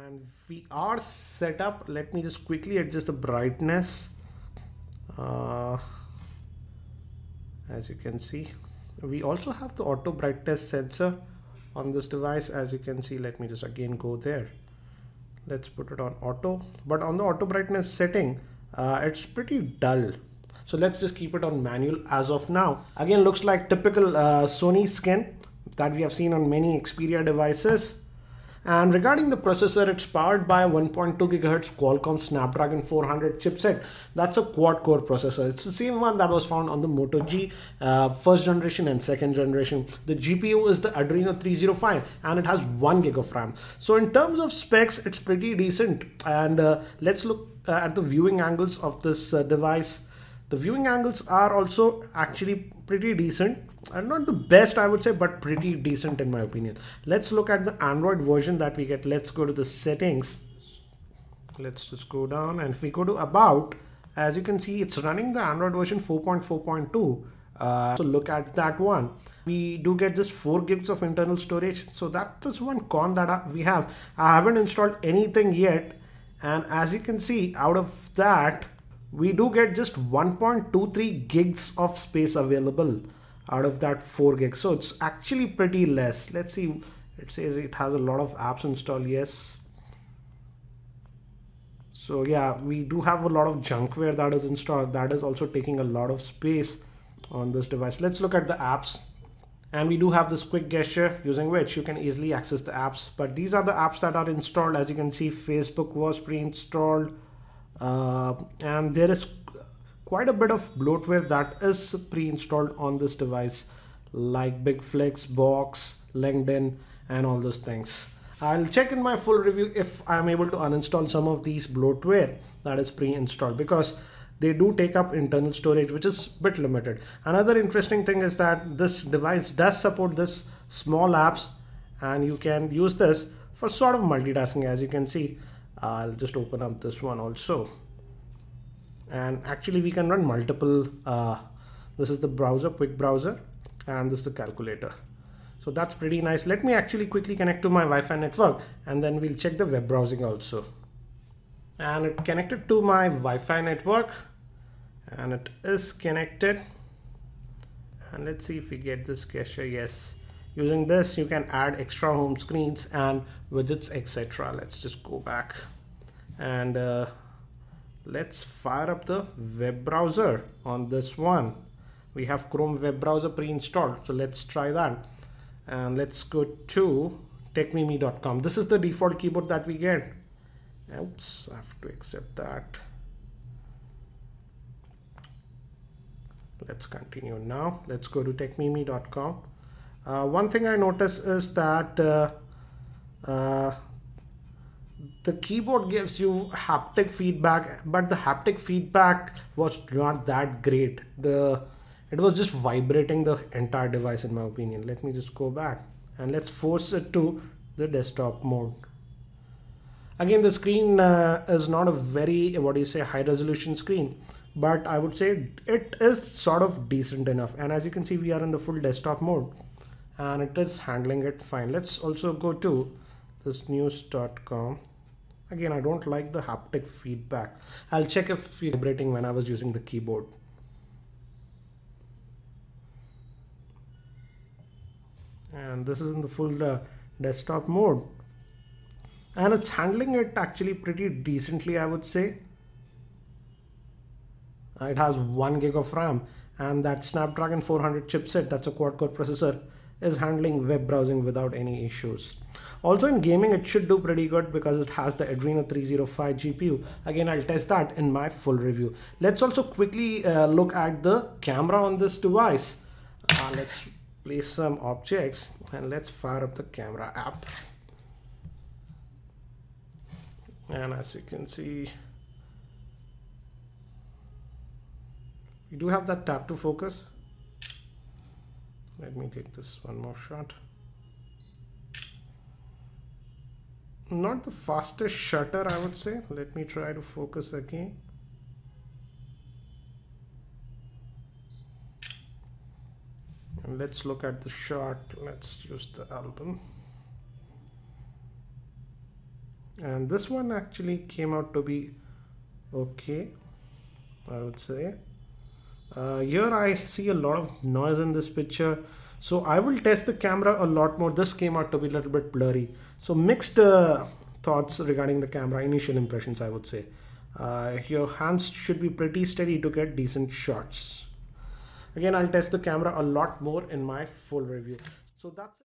and we are set up. Let me just quickly adjust the brightness. As you can see, we also have the auto brightness sensor on this device. As you can see, let me just again go there. Let's put it on auto, but on the auto brightness setting, it's pretty dull. So let's just keep it on manual as of now. Again, looks like typical Sony skin that we have seen on many Xperia devices. And regarding the processor, it's powered by a 1.2 GHz Qualcomm Snapdragon 400 chipset. That's a quad-core processor. It's the same one that was found on the Moto G first generation and second generation. The GPU is the Adreno 305 and it has 1 GB of RAM. So in terms of specs, it's pretty decent. And let's look at the viewing angles of this device. The viewing angles are also actually pretty decent. Not the best, I would say, but pretty decent in my opinion. Let's look at the Android version that we get. Let's go to the settings. Let's just go down, and if we go to about, as you can see, it's running the Android version 4.4.2. So look at that one. We do get just 4 gigs of internal storage. So that is one con that we have. I haven't installed anything yet. And as you can see, out of that, we do get just 1.23 gigs of space available out of that 4 gigs. So it's actually pretty less. Let's see, it says it has a lot of apps installed. Yes. So yeah, we do have a lot of junkware that is installed. That is also taking a lot of space on this device. Let's look at the apps. And we do have this quick gesture using which you can easily access the apps. But these are the apps that are installed. As you can see, Facebook was pre-installed. And there is quite a bit of bloatware that is pre-installed on this device, like BigFlex, Box, LinkedIn, and all those things. I'll check in my full review if I'm able to uninstall some of these bloatware that is pre-installed, because they do take up internal storage, which is a bit limited. Another interesting thing is that this device does support this small apps, and you can use this for sort of multitasking. As you can see, I'll just open up this one also. And actually we can run multiple, this is the browser, quick browser, and this is the calculator. So that's pretty nice. Let me actually quickly connect to my Wi-Fi network, and then we'll check the web browsing also. And it connected to my Wi-Fi network, and it is connected. And let's see if we get this gesture. Yes, using this you can add extra home screens and widgets, etc. Let's just go back and let's fire up the web browser on this one. We have Chrome web browser pre-installed, so let's try that. And let's go to techmeme.com. This is the default keyboard that we get. Oops, I have to accept that. Let's continue now. Let's go to techmeme.com. One thing I noticed is that the keyboard gives you haptic feedback, but the haptic feedback was not that great. It was just vibrating the entire device in my opinion. Let me just go back and let's force it to the desktop mode. Again, the screen is not a very, high resolution screen, but I would say it is sort of decent enough. And as you can see, we are in the full desktop mode and it is handling it fine. Let's also go to this news.com. Again, I don't like the haptic feedback. I'll check if it's vibrating when I was using the keyboard. And this is in the full desktop mode. And it's handling it actually pretty decently, I would say. It has 1 gig of RAM, and that Snapdragon 400 chipset, that's a quad-core processor, is handling web browsing without any issues. Also in gaming, it should do pretty good because it has the Adreno 305 GPU. Again, I'll test that in my full review. Let's also quickly look at the camera on this device. Let's place some objects and let's fire up the camera app. And as you can see, we do have that tap to focus. Let me take this one more shot. Not the fastest shutter, I would say. Let me try to focus again. And let's look at the shot. Let's use the album. And this one actually came out to be okay, I would say. Here I see a lot of noise in this picture, so I will test the camera a lot more. This came out to be a little bit blurry, so mixed thoughts regarding the camera. Initial impressions, I would say. Your hands should be pretty steady to get decent shots. Again, I'll test the camera a lot more in my full review. So that's it.